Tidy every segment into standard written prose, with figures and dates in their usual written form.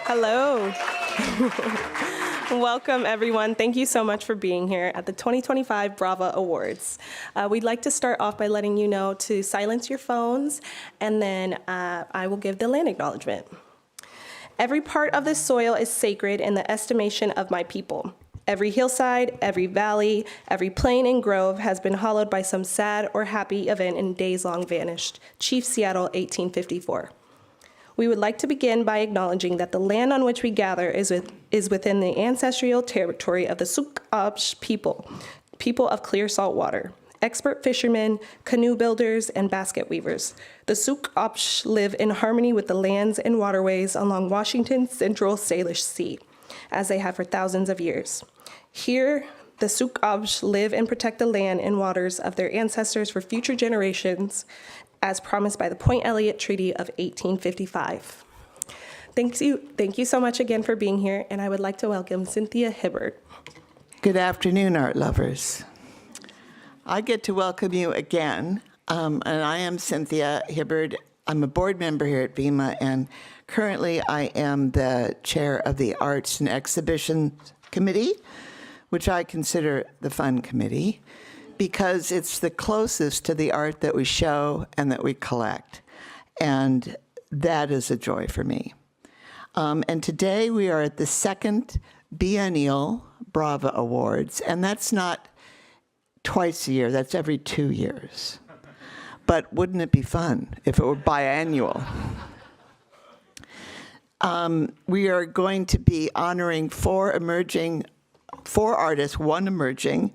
Hello. Welcome, everyone. Thank you so much for being here at the 2025 BRAVA Awards. We'd like to start off by letting you know to silence your phones, and then I will give the land acknowledgement. Every part of this soil is sacred in the estimation of my people. Every hillside, every valley, every plain and grove has been hollowed by some sad or happy event in days long vanished. Chief Seattle, 1854. We would like to begin by acknowledging that the land on which we gather is within the ancestral territory of the Suk-Absh people of clear salt water, expert fishermen, canoe builders, and basket weavers. The Suk-Absh live in harmony with the lands and waterways along Washington's Central Salish Sea, as they have for thousands of years. Here, the Suk-Absh live and protect the land and waters of their ancestors for future generations, as promised by the Point Elliott Treaty of 1855. Thank you so much again for being here, and I would like to welcome Cynthia Hibbert. Good afternoon, art lovers. I get to welcome you again, and I am Cynthia Hibbert. I'm a board member here at BIMA, and currently I am the chair of the Arts and Exhibitions Committee, which I consider the fun committee, because it's the closest to the art that we show and that we collect. And that is a joy for me. And today we are at the second biennial BRAVA Awards, and that's not twice a year, that's every 2 years. But wouldn't it be fun if it were biannual? We are going to be honoring four artists, one emerging,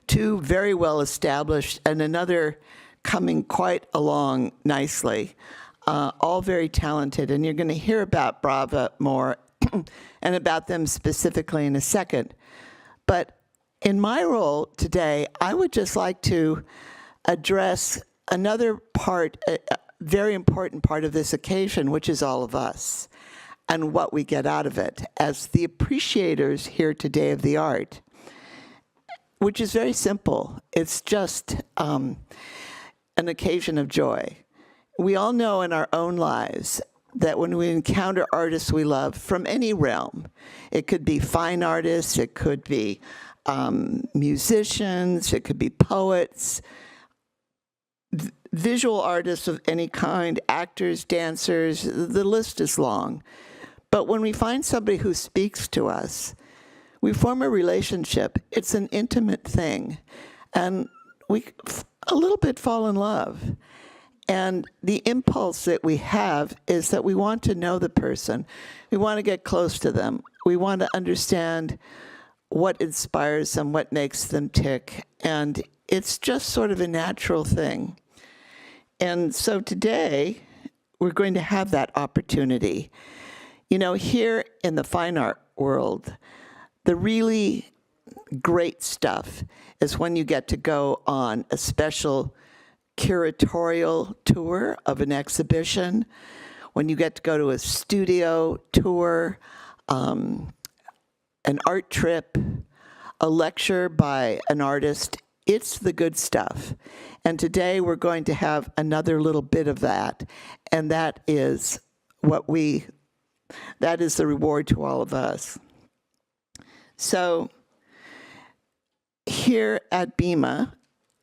two very well established, and another coming quite along nicely, all very talented. And you're going to hear about BRAVA more and about them specifically in a second. But in my role today, I would just like to address another part, a very important part of this occasion, which is all of us and what we get out of it as the appreciators here today of the art, which is very simple. It's just an occasion of joy. We all know in our own lives that when we encounter artists we love from any realm, it could be fine artists, it could be musicians, it could be poets, visual artists of any kind, actors, dancers, the list is long. But when we find somebody who speaks to us, we form a relationship. It's an intimate thing. And we a little bit fall in love. And the impulse that we have is that we want to know the person. We want to get close to them. We want to understand what inspires them, what makes them tick. And it's just sort of a natural thing. And so today, we're going to have that opportunity. You know, here in the fine art world, the really great stuff is when you get to go on a special curatorial tour of an exhibition, when you get to go to a studio tour, an art trip, a lecture by an artist. It's the good stuff. And today we're going to have another little bit of that, and that is the reward to all of us. So here at BIMA,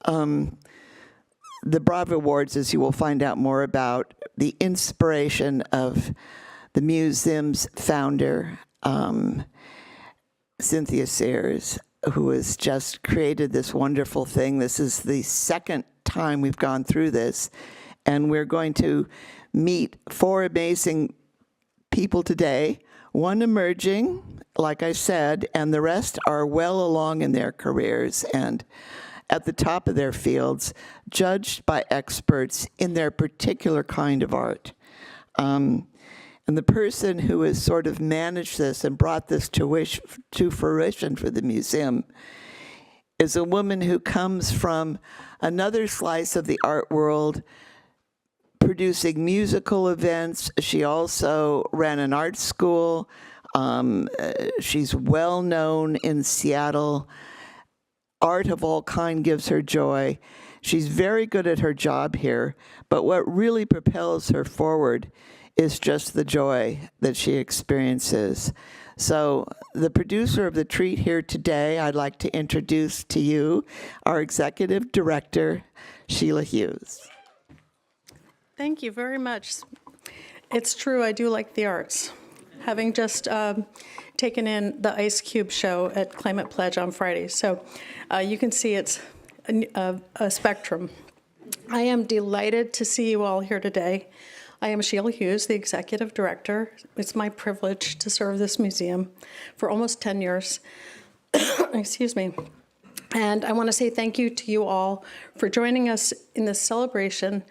the BRAVA Awards, as you will find out more about, the inspiration of the museum's founder, Cynthia Sears, who has just created this wonderful thing. This is the second time we've gone through this, and we're going to meet four amazing people today, one emerging, like I said, and the rest are well along in their careers and at the top of their fields, judged by experts in their particular kind of art. And the person who has sort of managed this and brought this to fruition for the museum is a woman who comes from another slice of the art world, producing musical events. She also ran an art school. She's well known in Seattle. Art of all kind gives her joy. She's very good at her job here, but what really propels her forward is just the joy that she experiences. So the producer of the treat here today, I'd like to introduce to you our executive director, Sheila Hughes. Thank you very much. It's true, I do like the arts. Having just taken in the Ice Cube show at Climate Pledge on Friday, so you can see it's a spectrum. I am delighted to see you all here today. I am Sheila Hughes, the executive director. It's my privilege to serve this museum for almost 10 years. Excuse me. And I want to say thank you to you all for joining us in this celebration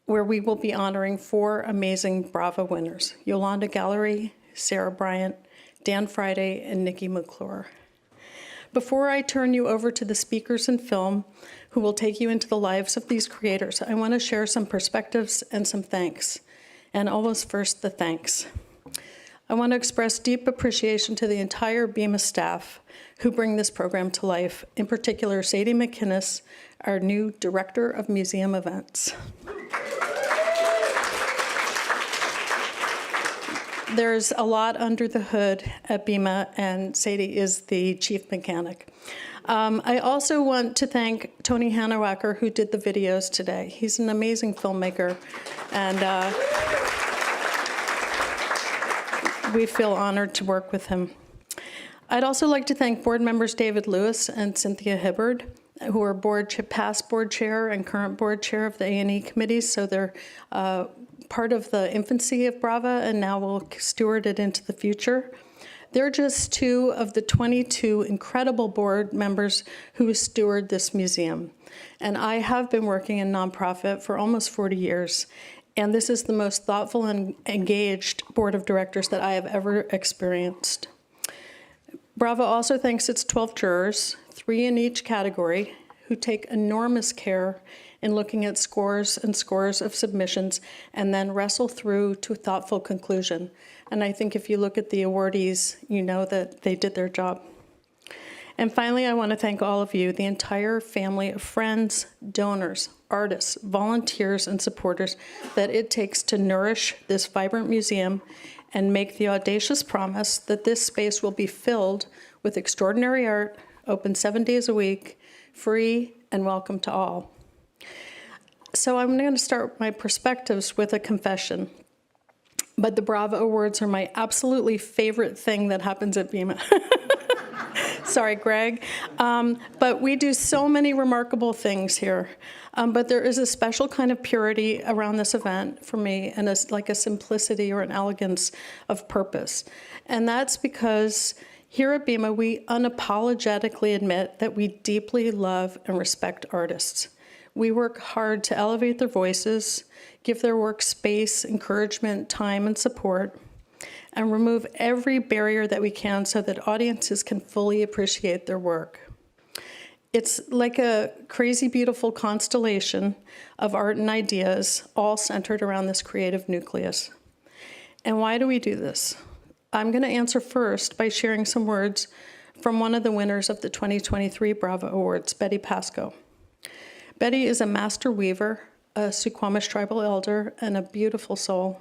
where we will be honoring 4 amazing BRAVA winners: Yolanda Gallery, Sarah Bryant, Dan Friday, and Nikki McClure. Before I turn you over to the speakers and film who will take you into the lives of these creators, I want to share some perspectives and some thanks. And always first, the thanks. I want to express deep appreciation to the entire BIMA staff who bring this program to life, in particular Sadie McInnes, our new Director of Museum Events. There's a lot under the hood at BIMA, and Sadie is the chief mechanic. I also want to thank Tony Hanawacker, who did the videos today. He's an amazing filmmaker, and we feel honored to work with him. I'd also like to thank board members David Lewis and Cynthia Hibbard, who are past board chair and current board chair of the A&E committees, so they're part of the infancy of BRAVA and now will steward it into the future. They're just 2 of the 22 incredible board members who steward this museum. And I have been working in nonprofit for almost 40 years, and this is the most thoughtful and engaged board of directors that I have ever experienced. BRAVA also thanks its 12 jurors, 3 in each category, who take enormous care in looking at scores and scores of submissions and then wrestle through to a thoughtful conclusion. And I think if you look at the awardees, you know that they did their job. And finally, I want to thank all of you, the entire family of friends, donors, artists, volunteers, and supporters that it takes to nourish this vibrant museum and make the audacious promise that this space will be filled with extraordinary art, open 7 days a week, free, and welcome to all. So I'm going to start my perspectives with a confession. But the BRAVA Awards are my absolutely favorite thing that happens at BIMA. Sorry, Greg. But we do so many remarkable things here. But there is a special kind of purity around this event for me, and like a simplicity or an elegance of purpose. And that's because here at BIMA, we unapologetically admit that we deeply love and respect artists. We work hard to elevate their voices, give their work space, encouragement, time, and support, and remove every barrier that we can so that audiences can fully appreciate their work. It's like a crazy, beautiful constellation of art and ideas, all centered around this creative nucleus. And why do we do this? I'm going to answer first by sharing some words from one of the winners of the 2023 BRAVA Awards, Betty Pascoe. Betty is a master weaver, a Suquamish tribal elder, and a beautiful soul.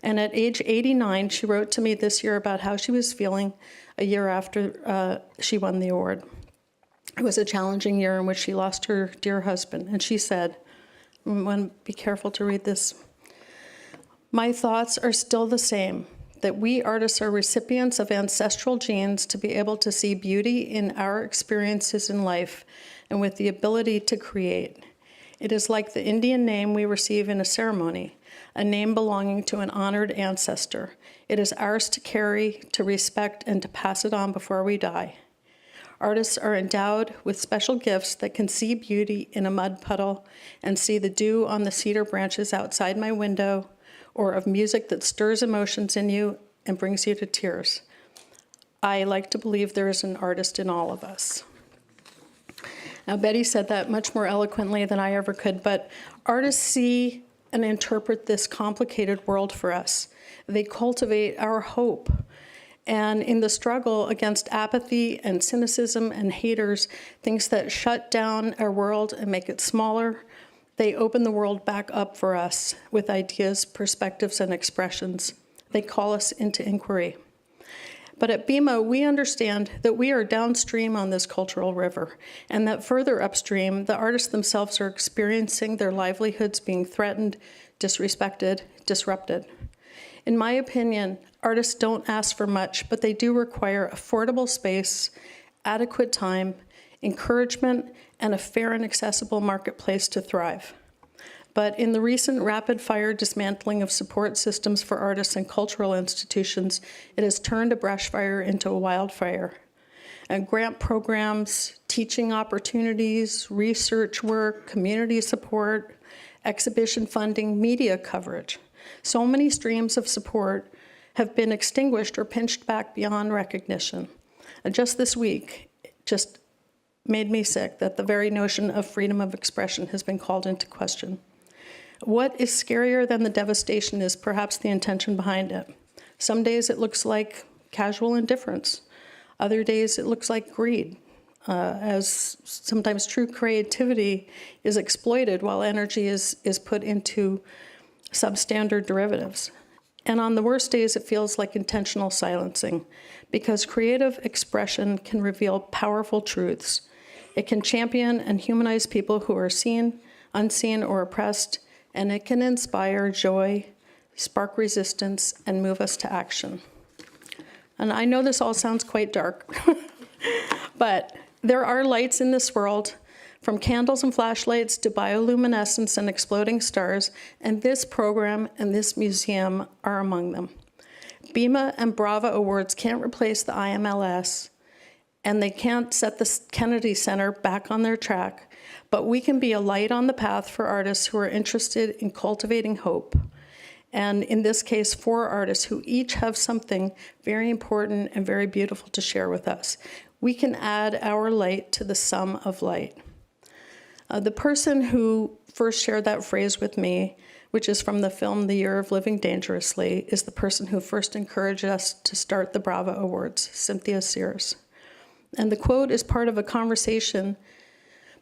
And at age 89, she wrote to me this year about how she was feeling a year after she won the award. It was a challenging year in which she lost her dear husband. And she said, I want to be careful to read this. "My thoughts are still the same, that we artists are recipients of ancestral genes to be able to see beauty in our experiences in life and with the ability to create. It is like the Indian name we receive in a ceremony, a name belonging to an honored ancestor. It is ours to carry, to respect, and to pass it on before we die. Artists are endowed with special gifts that can see beauty in a mud puddle and see the dew on the cedar branches outside my window, or of music that stirs emotions in you and brings you to tears. I like to believe there is an artist in all of us." Now, Betty said that much more eloquently than I ever could, but artists see and interpret this complicated world for us. They cultivate our hope. And in the struggle against apathy and cynicism and haters, things that shut down our world and make it smaller, They open the world back up for us with ideas, perspectives, and expressions. They call us into inquiry. But at BIMA, we understand that we are downstream on this cultural river, and that further upstream, the artists themselves are experiencing their livelihoods being threatened, disrespected, disrupted. In my opinion, artists don't ask for much, but they do require affordable space, adequate time, encouragement, and a fair and accessible marketplace to thrive. But in the recent rapid-fire dismantling of support systems for artists and cultural institutions, it has turned a brush fire into a wildfire. And grant programs, teaching opportunities, research work, community support, exhibition funding, media coverage. So many streams of support have been extinguished or pinched back beyond recognition. And just this week, just made me sick that the very notion of freedom of expression has been called into question. What is scarier than the devastation is perhaps the intention behind it. Some days it looks like casual indifference. Other days it looks like greed, as sometimes true creativity is exploited while energy is put into substandard derivatives. And on the worst days, it feels like intentional silencing, because creative expression can reveal powerful truths. It can champion and humanize people who are seen, unseen, or oppressed, and it can inspire joy, spark resistance, and move us to action. And I know this all sounds quite dark, but there are lights in this world, from candles and flashlights to bioluminescence and exploding stars, and this program and this museum are among them. BIMA and BRAVA Awards can't replace the IMLS, and they can't set the Kennedy Center back on their track, but we can be a light on the path for artists who are interested in cultivating hope. And in this case, 4 artists who each have something very important and very beautiful to share with us. We can add our light to the sum of light. The person who first shared that phrase with me, which is from the film The Year of Living Dangerously, is the person who first encouraged us to start the BRAVA Awards, Cynthia Sears. And the quote is part of a conversation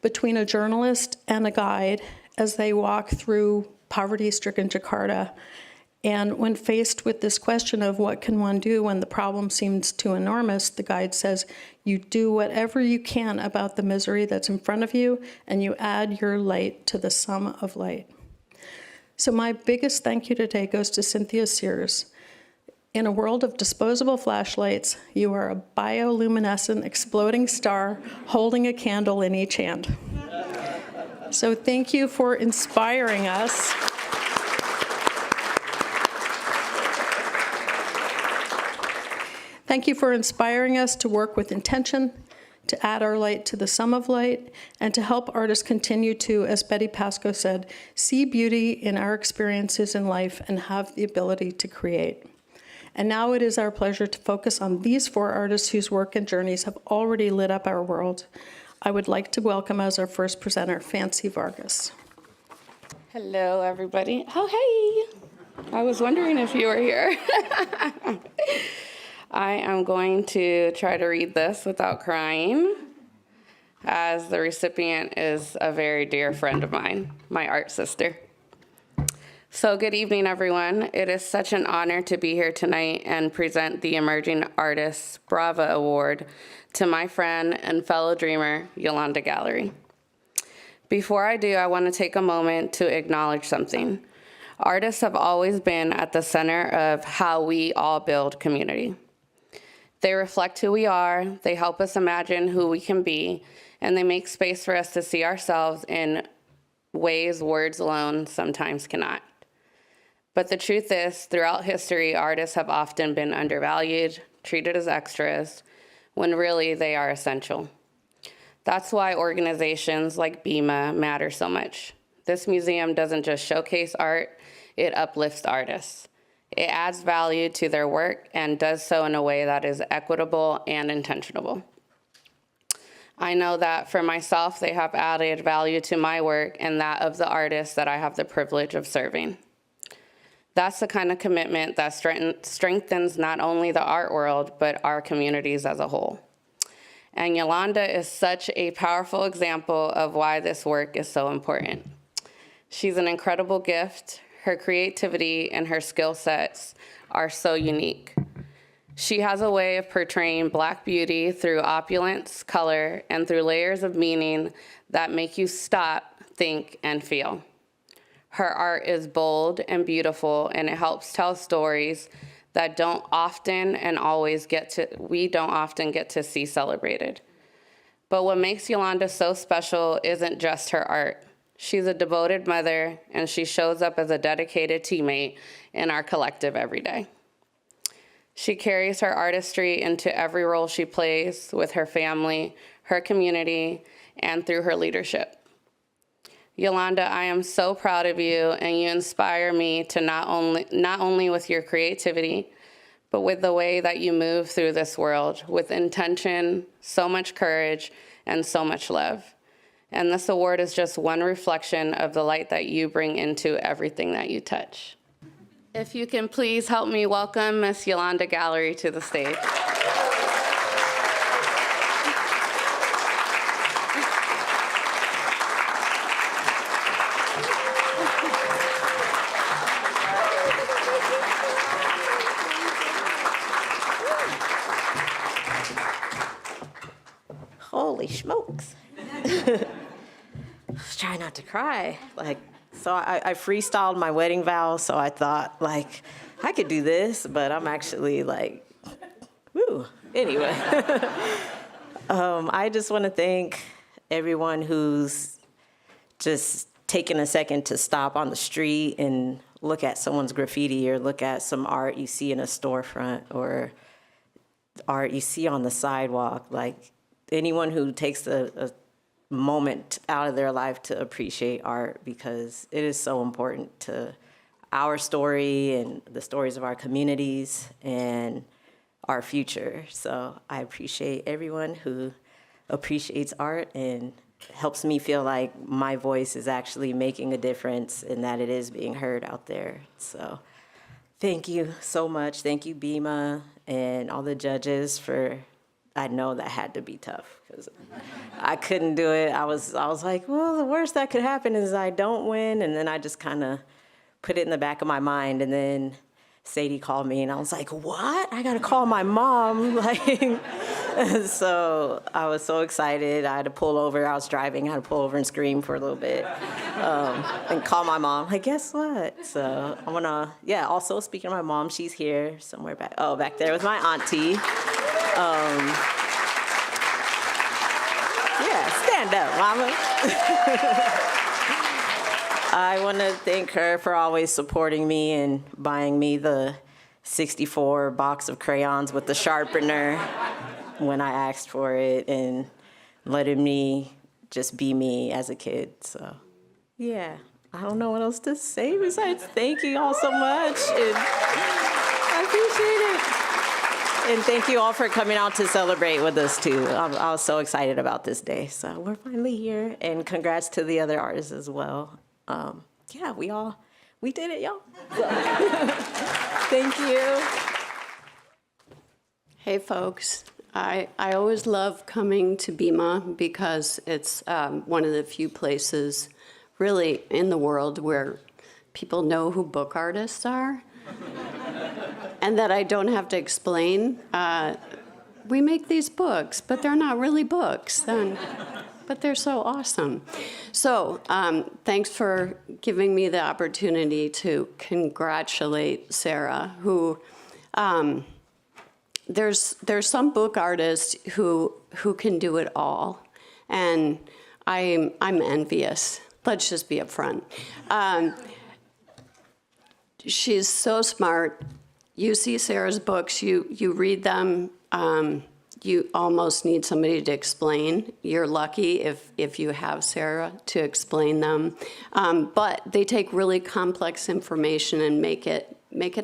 between a journalist and a guide as they walk through poverty-stricken Jakarta. And when faced with this question of what can one do when the problem seems too enormous, the guide says, you do whatever you can about the misery that's in front of you, and you add your light to the sum of light. So my biggest thank you today goes to Cynthia Sears. In a world of disposable flashlights, you are a bioluminescent exploding star holding a candle in each hand. So thank you for inspiring us. Thank you for inspiring us to work with intention, to add our light to the sum of light, and to help artists continue to, as Betty Pasco said, see beauty in our experiences in life and have the ability to create. And now it is our pleasure to focus on these 4 artists whose work and journeys have already lit up our world. I would like to welcome as our first presenter, Fancy Vargas. Hello, everybody. Oh, hey. I was wondering if you were here. I am going to try to read this without crying, as the recipient is a very dear friend of mine, my art sister. So good evening, everyone. It is such an honor to be here tonight and present the Emerging Artists BRAVA Award to my friend and fellow dreamer, Yolanda Gallery. Before I do, I want to take a moment to acknowledge something. Artists have always been at the center of how we all build community. They reflect who we are, they help us imagine who we can be, and they make space for us to see ourselves in ways words alone sometimes cannot. But the truth is, throughout history, artists have often been undervalued, treated as extras, when really they are essential. That's why organizations like BIMA matter so much. This museum doesn't just showcase art, it uplifts artists. It adds value to their work and does so in a way that is equitable and intentional. I know that for myself, they have added value to my work and that of the artists that I have the privilege of serving. That's the kind of commitment that strengthens not only the art world, but our communities as a whole. And Yolanda is such a powerful example of why this work is so important. She's an incredible gift. Her creativity and her skill sets are so unique. She has a way of portraying Black beauty through opulence, color, and through layers of meaning that make you stop, think, and feel. Her art is bold and beautiful, and it helps tell stories that we don't often get to see celebrated. But what makes Yolanda so special isn't just her art. She's a devoted mother, and she shows up as a dedicated teammate in our collective every day. She carries her artistry into every role she plays with her family, her community, and through her leadership. Yolanda, I am so proud of you, and you inspire me to not only with your creativity, but with the way that you move through this world with intention, so much courage, and so much love. And this award is just one reflection of the light that you bring into everything that you touch. If you can please help me welcome Miss Yolanda Gallery to the stage. Holy smokes. I was trying not to cry. So I freestyled my wedding vows, so I thought, I could do this, but I'm actually woo. Anyway. I just want to thank everyone who's just taken a second to stop on the street and look at someone's graffiti or look at some art you see in a storefront or art you see on the sidewalk. Anyone who takes a moment out of their life to appreciate art, because it is so important to our story and the stories of our communities and our future. So I appreciate everyone who appreciates art and helps me feel like my voice is actually making a difference and that it is being heard out there. So thank you so much. Thank you, BIMA, and all the judges for, I know that had to be tough because I couldn't do it. I was like, well, the worst that could happen is I don't win. And then I just kind of put it in the back of my mind. And then Sadie called me and I was like, what? I got to call my mom. So I was so excited. I had to pull over. I was driving. I had to pull over and scream for a little bit and call my mom. Guess what? So I want to, also speaking of my mom, she's here somewhere back there with my auntie. Stand up, mama. I want to thank her for always supporting me and buying me the 64 box of crayons with the sharpener when I asked for it and letting me just be me as a kid. So, I don't know what else to say besides thank you all so much. And I appreciate it. And thank you all for coming out to celebrate with us, too. I was so excited about this day. So we're finally here. And congrats to the other artists as well. We did it, y'all. Thank you. Hey, folks. I always love coming to BIMA because it's one of the few places really in the world where people know who book artists are. And that I don't have to explain. We make these books, but they're not really books. But they're so awesome. So thanks for giving me the opportunity to congratulate Sarah, who there's some book artists who can do it all, and I'm envious. Let's just be upfront. She's so smart. You see Sarah's books, you read them, you almost need somebody to explain. You're lucky if you have Sarah to explain them. But they take really complex information and make it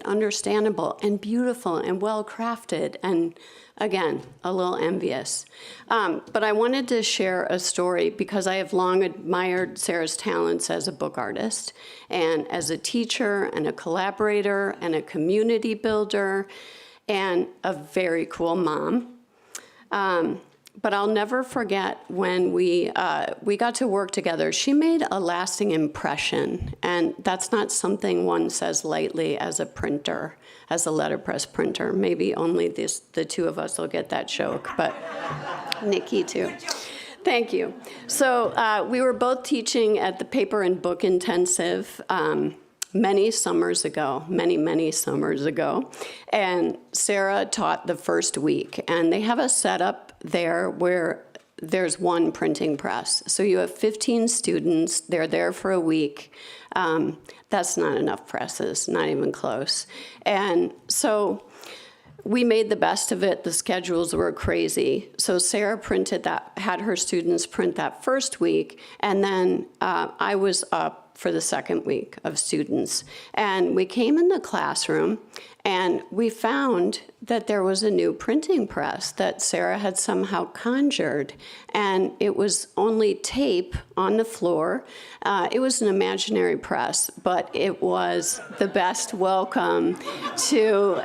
understandable and beautiful and well-crafted, and again, a little envious. But I wanted to share a story because I have long admired Sarah's talents as a book artist and as a teacher and a collaborator and a community builder and a very cool mom. But I'll never forget when we got to work together. She made a lasting impression, and that's not something one says lightly as a printer, as a letterpress printer. Maybe only the two of us will get that joke, but Nikki too. Thank you. So we were both teaching at the Paper and Book Intensive many summers ago, many summers ago. And Sarah taught the first week. And they have a setup there where there's one printing press. So you have 15 students. They're there for a week. That's not enough presses, not even close. And so we made the best of it. The schedules were crazy. So Sarah had her students print that first week, and then I was up for the second week of students. And we came in the classroom, and we found that there was a new printing press that Sarah had somehow conjured, and it was only tape on the floor. It was an imaginary press, but it was the best welcome to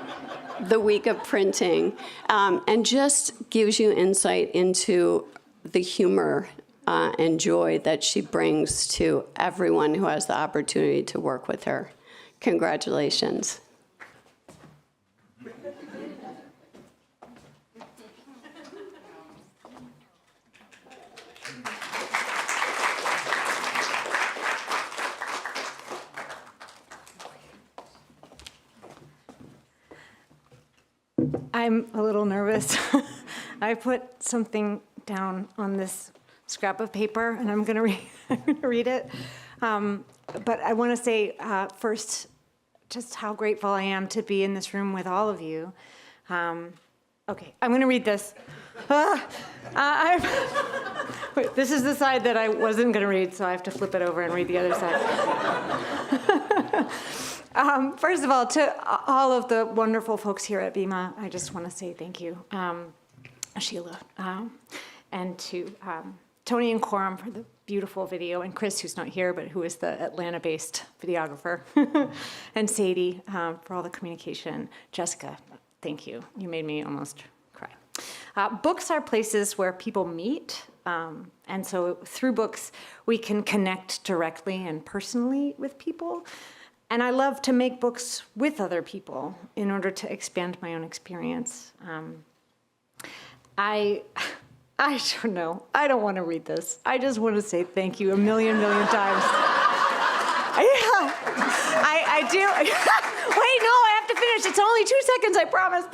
the week of printing, and just gives you insight into the humor and joy that she brings to everyone who has the opportunity to work with her. Congratulations. I'm a little nervous. I put something down on this scrap of paper, and I'm going to read it. But I want to say first just how grateful I am to be in this room with all of you. Okay, I'm going to read this. Wait, this is the side that I wasn't going to read, so I have to flip it over and read the other side. First of all, to all of the wonderful folks here at BIMA, I just want to say thank you. Sheila, and to Tony and Coram for the beautiful video, and Chris, who's not here, but who is the Atlanta-based videographer, and Sadie for all the communication. Jessica, thank you. You made me almost cry. Books are places where people meet, and so through books, we can connect directly and personally with people. And I love to make books with other people in order to expand my own experience. I don't know. I don't want to read this. I just want to say thank you a million times. I do. Wait, no, I have to finish. It's only 2 seconds, I promise.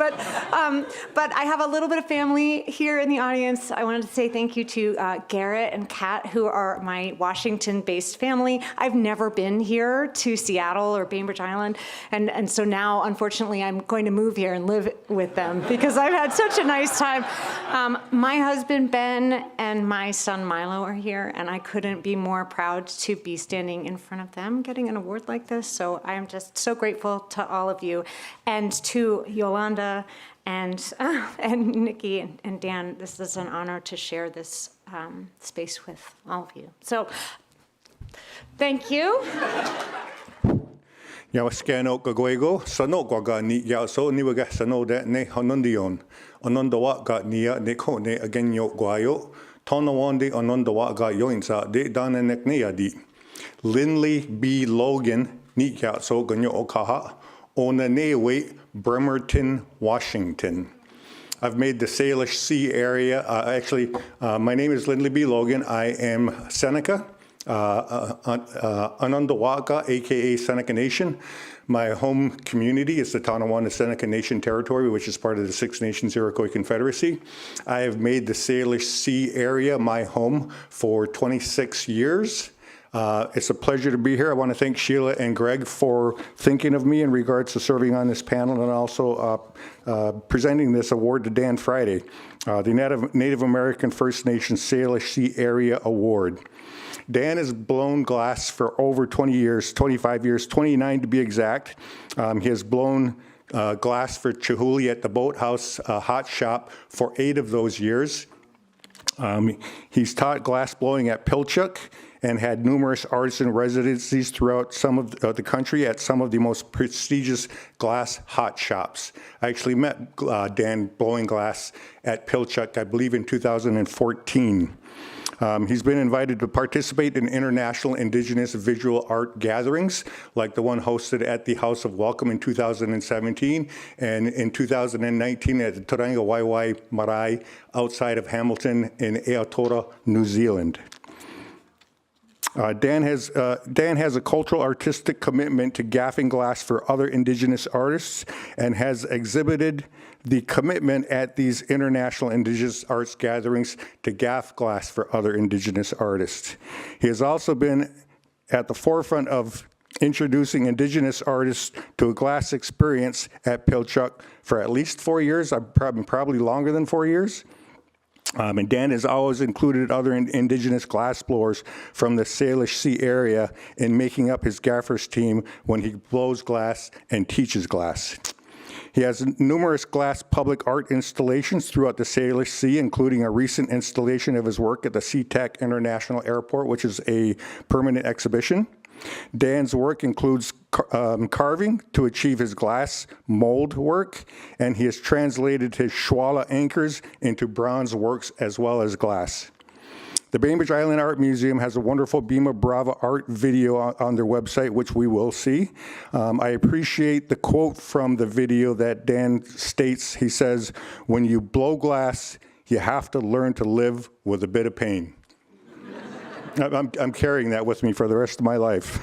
But I have a little bit of family here in the audience. I wanted to say thank you to Garrett and Kat, who are my Washington-based family. I've never been here to Seattle or Bainbridge Island, and so now, unfortunately, I'm going to move here and live with them because I've had such a nice time. My husband, Ben, and my son, Milo, are here, and I couldn't be more proud to be standing in front of them getting an award like this. So I'm just so grateful to all of you, and to Yolanda and Nikki and Dan. This is an honor to share this space with all of you. So thank you. Yawaskano Gaguego, Sano Gaga ni Yaso Niwaga Sano de Ne Honundion, Onondawa got Nia Niko ne again yo Guayo, Tonawandi Onondawa got Yoinsa de Dana Neknea di. Lindley B. Logan, Nika so Ganyo Okaha, Onanewe, Bremerton, Washington. I've made the Salish Sea area. My name is Lindley B. Logan. I am Seneca, Onondaga, aka Seneca Nation. My home community is the Tonawanda Seneca Nation Territory, which is part of the Six Nations Iroquois Confederacy. I have made the Salish Sea area my home for 26 years. It's a pleasure to be here. I want to thank Sheila and Greg for thinking of me in regards to serving on this panel, and also presenting this award to Dan Friday, the Native American First Nations Salish Sea Area Award. Dan has blown glass for over 20 years, 25 years, 29 to be exact. He has blown glass for Chihuly at the Boathouse Hot Shop for 8 of those years. He's taught glass blowing at Pilchuck and had numerous artists in residencies throughout some of the country at some of the most prestigious glass hot shops. I actually met Dan blowing glass at Pilchuck, I believe in 2014. He's been invited to participate in international Indigenous visual art gatherings, like the one hosted at the House of Welcome in 2017, and in 2019 at the Tauranga Waiwai Marae outside of Hamilton in Aotearoa, New Zealand. Dan has a cultural artistic commitment to gaffing glass for other Indigenous artists and has exhibited the commitment at these international Indigenous arts gatherings to gaff glass for other Indigenous artists. He has also been at the forefront of introducing Indigenous artists to a glass experience at Pilchuck for at least 4 years, probably longer than 4 years. And Dan has always included other Indigenous glass blowers from the Salish Sea area in making up his gaffers team when he blows glass and teaches glass. He has numerous glass public art installations throughout the Salish Sea, including a recent installation of his work at the SeaTac International Airport, which is a permanent exhibition. Dan's work includes carving to achieve his glass mold work, and he has translated his Shwala anchors into bronze works as well as glass. The Bainbridge Island Art Museum has a wonderful BIMA BRAVA art video on their website, which we will see. I appreciate the quote from the video that Dan states. He says, "When you blow glass, you have to learn to live with a bit of pain." I'm carrying that with me for the rest of my life.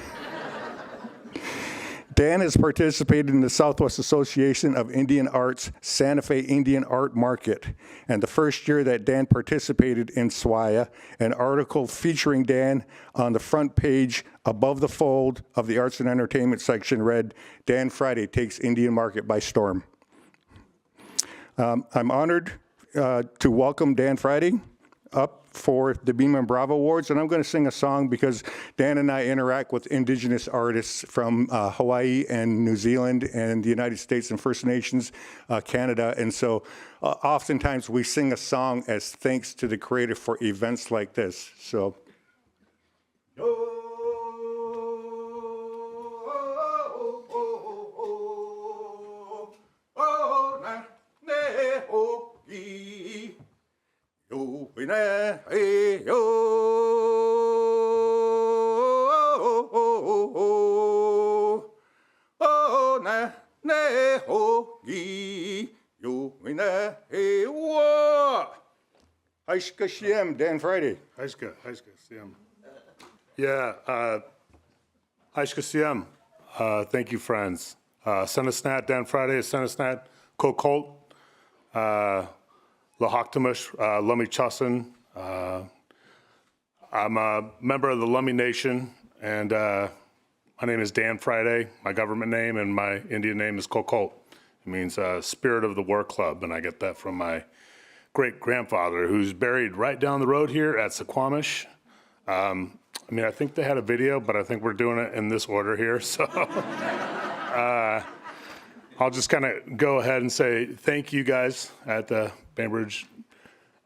Dan has participated in the Southwest Association of Indian Arts Santa Fe Indian Art Market. And the first year that Dan participated in SWAIA, an article featuring Dan on the front page above the fold of the Arts and Entertainment section read, "Dan Friday takes Indian Market by storm." I'm honored to welcome Dan Friday up for the BIMA BRAVA Awards, and I'm going to sing a song because Dan and I interact with Indigenous artists from Hawaii and New Zealand and the United States and First Nations, Canada, and so oftentimes we sing a song as thanks to the creator for events like this. So. Yo, we na, hey, yo, oh, na, ne, ho, ye, yo, we na, hey, wo. Haishka Shiem, Dan Friday. Haishka Siem. Yeah, Haishka Siem. Thank you, friends. Senesnat, Dan Friday, Senesnat, Kokol. Lahaktamush, Lummi Chasen. I'm a member of the Lummi Nation, and my name is Dan Friday, my government name, and my Indian name is Kokol. It means Spirit of the War Club, and I get that from my great-grandfather, who's buried right down the road here at Suquamish. I think they had a video, but I think we're doing it in this order here, so I'll just kind of go ahead and say thank you guys at the Bainbridge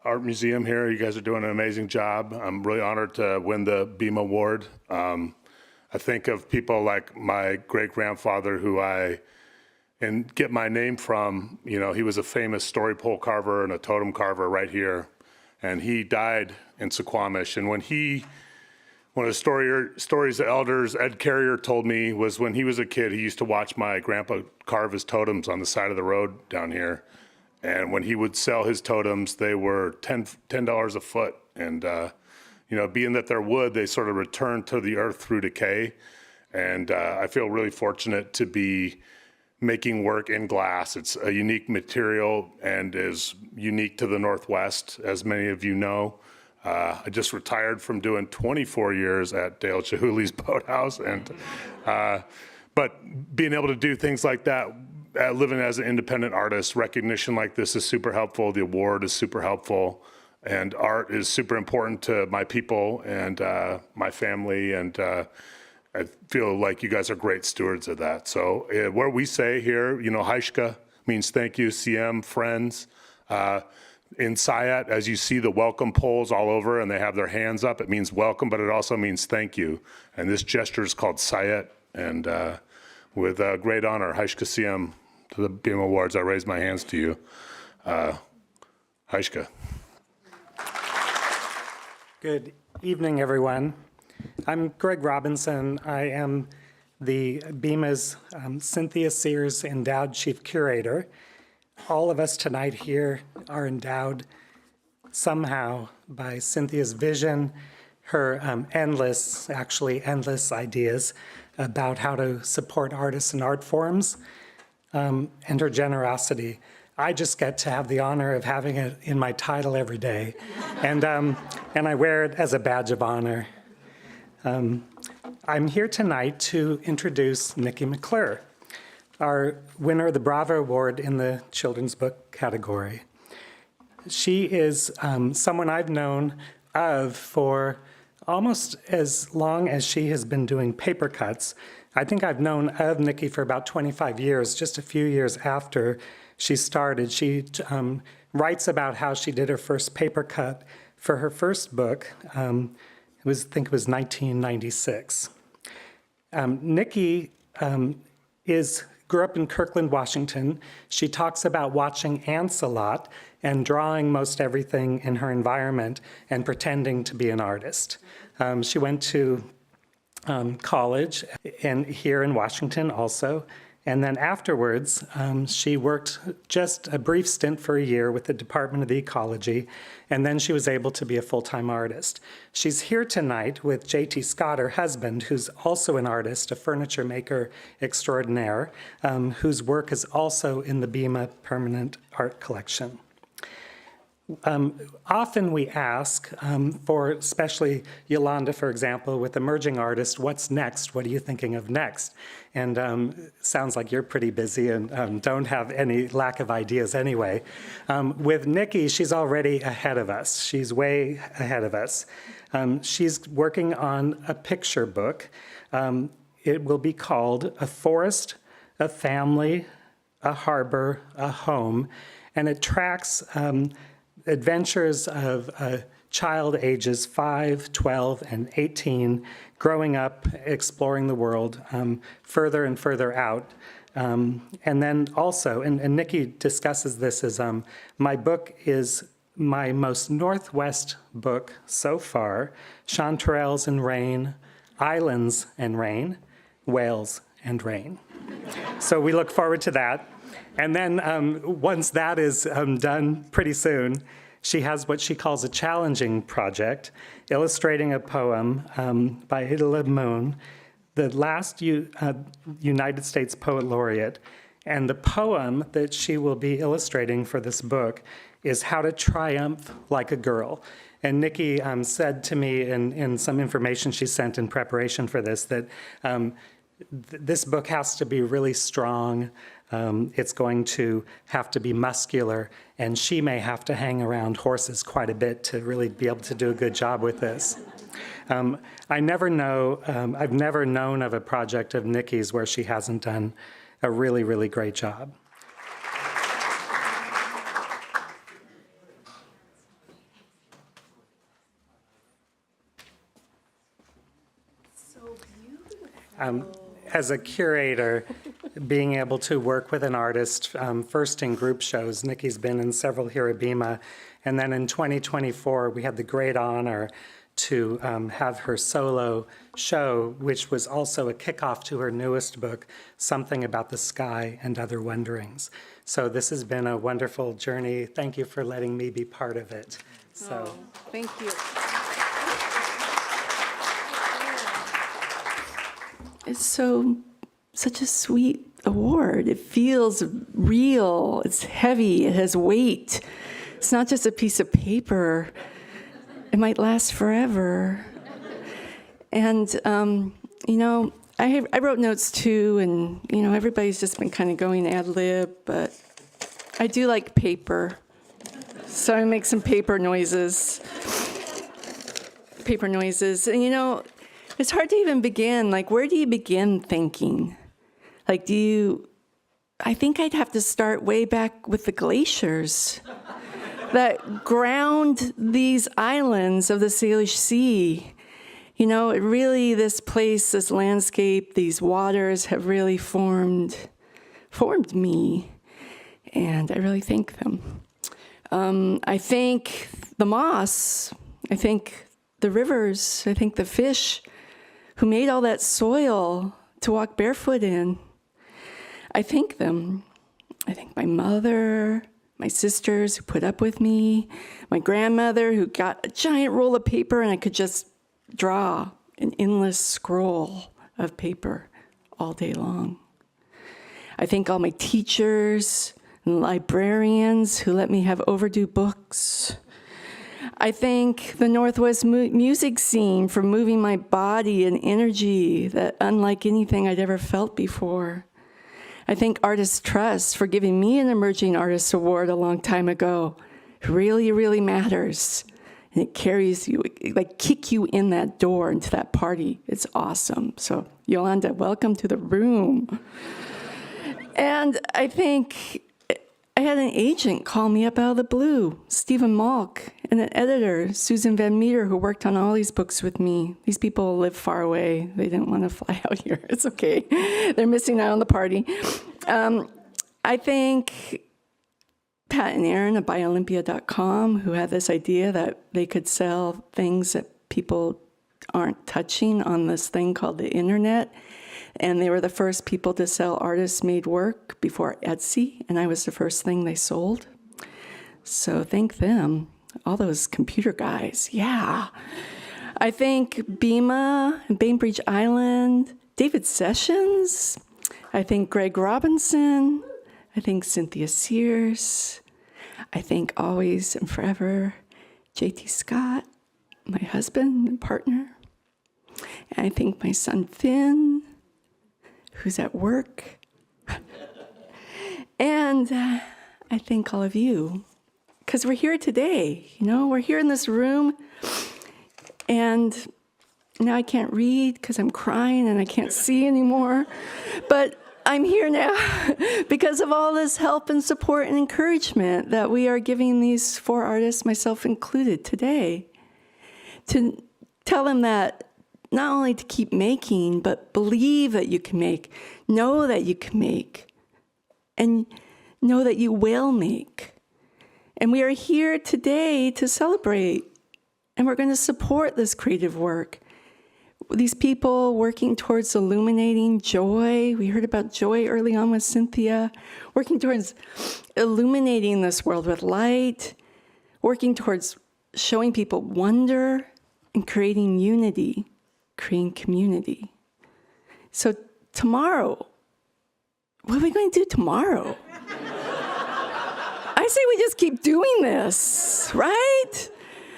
Art Museum here. You guys are doing an amazing job. I'm really honored to win the BIMA Award. I think of people like my great-grandfather who and get my name from. You know, he was a famous story pole carver and a totem carver right here. And he died in Suquamish. And one of the stories the elders, Ed Carrier, told me was when he was a kid, he used to watch my grandpa carve his totems on the side of the road down here. And when he would sell his totems, they were $10 a foot. And, being that they're wood, they sort of return to the earth through decay. And I feel really fortunate to be making work in glass. It's a unique material and is unique to the Northwest, as many of you know. I just retired from doing 24 years at Dale Chihuli's Boathouse. But being able to do things like that, living as an independent artist, recognition like this is super helpful. The award is super helpful, and art is super important to my people and my family, and I feel like you guys are great stewards of that. So what we say here, Haishka means thank you, CM, friends. In Sayat, as you see the welcome poles all over and they have their hands up, it means welcome, but it also means thank you. And this gesture is called Sayat. And with great honor, Haishka Siem, to the BIMA Awards, I raise my hands to you. Haishka. Good evening, everyone. I'm Greg Robinson. I am the BIMA's Cynthia Sears Endowed Chief Curator. All of us tonight here are endowed somehow by Cynthia's vision, her endless ideas about how to support artists and art forms, and her generosity. I just get to have the honor of having it in my title every day, and I wear it as a badge of honor. I'm here tonight to introduce Nikki McClure, our winner of the BRAVA Award in the children's book category. She is someone I've known of for almost as long as she has been doing paper cuts. I think I've known of Nikki for about 25 years, just a few years after she started. She writes about how she did her first paper cut for her first book. I think it was 1996. Nikki grew up in Kirkland, Washington. She talks about watching ants a lot and drawing most everything in her environment and pretending to be an artist. She went to college and here in Washington also. And then afterwards, she worked just a brief stint for a year with the Department of Ecology, and then she was able to be a full-time artist. She's here tonight with J.T. Scott, her husband, who's also an artist, a furniture maker extraordinaire, whose work is also in the BIMA Permanent Art Collection. Often we ask for, especially Yolanda, for example, with emerging artists, what's next? What are you thinking of next? And sounds like you're pretty busy and don't have any lack of ideas anyway. With Nikki, she's already ahead of us. She's way ahead of us. She's working on a picture book. It will be called A Forest, a Family, a Harbor, a Home, and it tracks adventures of a child ages 5, 12, and 18, growing up, exploring the world further and further out. And then also, and Nikki discusses this as, my book is my most northwest book so far, chanterelles and rain, islands and rain, whales and rain. So we look forward to that. And then once that is done pretty soon, she has what she calls a challenging project, illustrating a poem by Ida Moon, the last United States Poet Laureate. And the poem that she will be illustrating for this book is How to Triumph Like a Girl. And Nikki said to me in some information she sent in preparation for this that this book has to be really strong. It's going to have to be muscular, and she may have to hang around horses quite a bit to really be able to do a good job with this. I've never known of a project of Nikki's where she hasn't done a really, really great job. As a curator, being able to work with an artist, first in group shows, Nikki's been in several here at BIMA, and then in 2024, we had the great honor to have her solo show, which was also a kickoff to her newest book, Something About the Sky and Other Wonderings. So this has been a wonderful journey. Thank you for letting me be part of it. So, thank you. It's such a sweet award. It feels real. It's heavy. It has weight. It's not just a piece of paper. It might last forever. And, I wrote notes too, and, everybody's just been kind of going ad lib, but I do like paper. So I make some paper noises. And, it's hard to even begin. Like, where do you begin thinking? Like, I think I'd have to start way back with the glaciers. that ground these islands of the Salish Sea. You know, it really, this place, this landscape, these waters have really formed me, and I really thank them. I thank the moss, I thank the rivers, I thank the fish who made all that soil to walk barefoot in. I thank them. I thank my mother, my sisters who put up with me, my grandmother who got a giant roll of paper and I could just draw an endless scroll of paper all day long. I thank all my teachers and librarians who let me have overdue books. I thank the Northwest music scene for moving my body and energy that unlike anything I'd ever felt before. I thank Artist Trust for giving me an Emerging Artist Award a long time ago. It really, really matters. And it carries you, like kick you in that door into that party. It's awesome. So Yolanda, welcome to the room. And I think I had an agent call me up out of the blue, Stephen Malk, and an editor, Susan Van Meter, who worked on all these books with me. These people live far away. They didn't want to fly out here. It's okay. They're missing out on the party. I think Pat and Aaron at BuyOlympia.com, who had this idea that they could sell things that people aren't touching on this thing called the internet. And they were the first people to sell artist-made work before Etsy, and I was the first thing they sold. So thank them, all those computer guys, yeah. I thank BIMA and Bainbridge Island, David Sessions. I thank Greg Robinson. I thank Cynthia Sears. I thank always and forever J.T. Scott, my husband and partner. And I thank my son Finn, who's at work. And I thank all of you, because we're here today. You know, we're here in this room, and now I can't read because I'm crying and I can't see anymore. But I'm here now because of all this help and support and encouragement that we are giving these 4 artists, myself included, today, to tell them that not only to keep making, but believe that you can make, know that you can make, and know that you will make. And we are here today to celebrate, and we're going to support this creative work. These people working towards illuminating joy. We heard about joy early on with Cynthia. Working towards illuminating this world with light. Working towards showing people wonder and creating unity. Creating community. So tomorrow, what are we going to do tomorrow? I say we just keep doing this, right?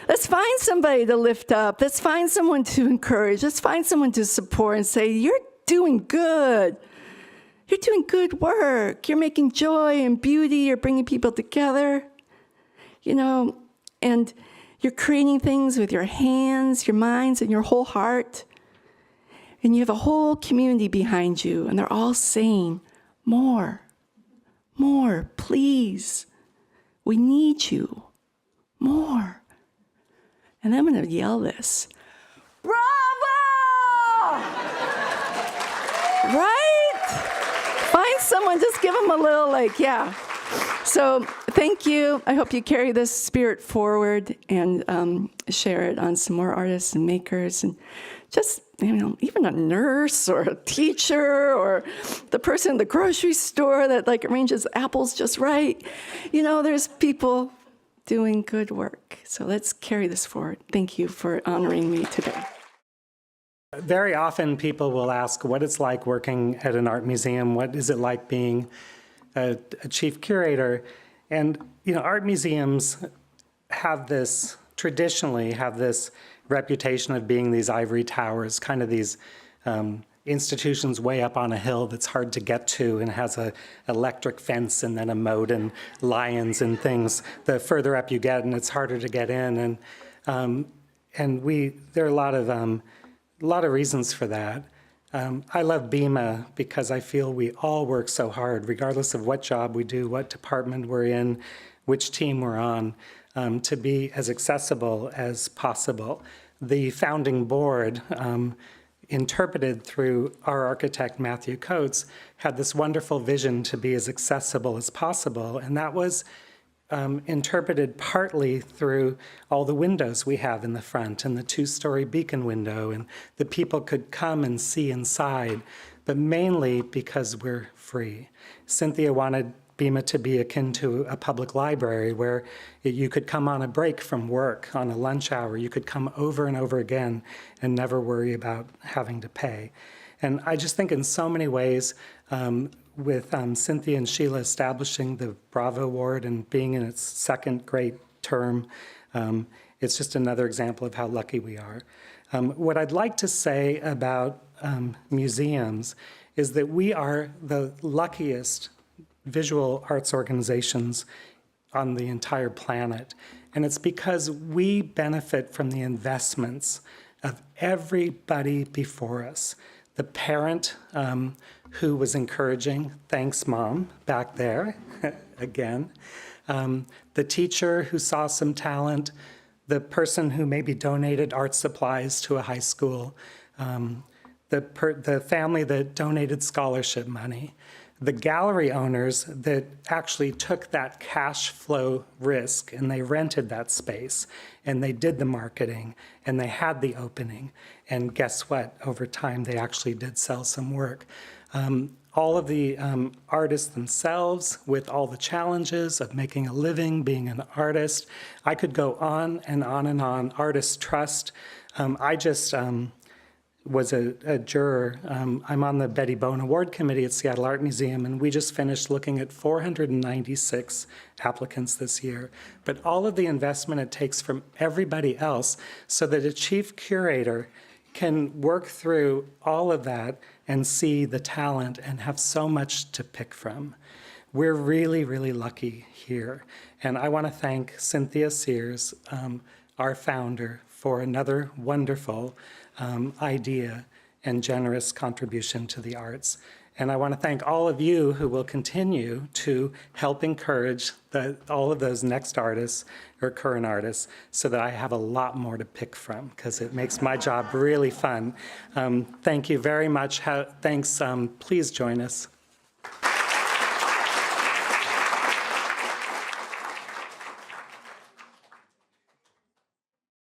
Let's find somebody to lift up. Let's find someone to encourage. Let's find someone to support and say, you're doing good. You're doing good work. You're making joy and beauty. You're bringing people together, you know, and you're creating things with your hands, your minds, and your whole heart. And you have a whole community behind you, and they're all saying, more, please. We need you, more. And I'm going to yell this. Bravo! Right? Find someone, just give them a little, yeah. So thank you. I hope you carry this spirit forward and share it on some more artists and makers and just, you know, even a nurse or a teacher or the person at the grocery store that arranges apples just right. You know, there's people doing good work. So let's carry this forward. Thank you for honoring me today. Very often people will ask what it's like working at an art museum. What is it like being a chief curator? And, you know, art museums traditionally have this reputation of being these ivory towers, kind of these institutions way up on a hill that's hard to get to and has a electric fence and then a moat and lions and things. The further up you get, and it's harder to get in. And there are a lot of reasons for that. I love BIMA because I feel we all work so hard, regardless of what job we do, what department we're in. which team we're on, to be as accessible as possible. The founding board, interpreted through our architect, Matthew Coates, had this wonderful vision to be as accessible as possible, and that was interpreted partly through all the windows we have in the front and the two-story beacon window, and the people could come and see inside, but mainly because we're free. Cynthia wanted BIMA to be akin to a public library where you could come on a break from work, on a lunch hour. You could come over and over again and never worry about having to pay. And I just think in so many ways, with Cynthia and Sheila establishing the BRAVA Award and being in its second great term, it's just another example of how lucky we are. What I'd like to say about museums is that we are the luckiest visual arts organizations on the entire planet. And it's because we benefit from the investments of everybody before us. The parent who was encouraging, thanks mom, back there, again. The teacher who saw some talent, the person who maybe donated art supplies to a high school, the family that donated scholarship money, the gallery owners that actually took that cash flow risk and they rented that space and they did the marketing and they had the opening. And guess what? Over time, they actually did sell some work. All of the artists themselves with all the challenges of making a living, being an artist. I could go on and on and on. Artist trust. I just was a juror. I'm on the Betty Bone Award Committee at Seattle Art Museum, and we just finished looking at 496 applicants this year. But all of the investment it takes from everybody else so that a chief curator can work through all of that and see the talent and have so much to pick from. We're really, really lucky here. And I want to thank Cynthia Sears, our founder, for another wonderful idea and generous contribution to the arts. And I want to thank all of you who will continue to help encourage all of those next artists or current artists so that I have a lot more to pick from, because it makes my job really fun. Thank you very much. Thanks. Please join us.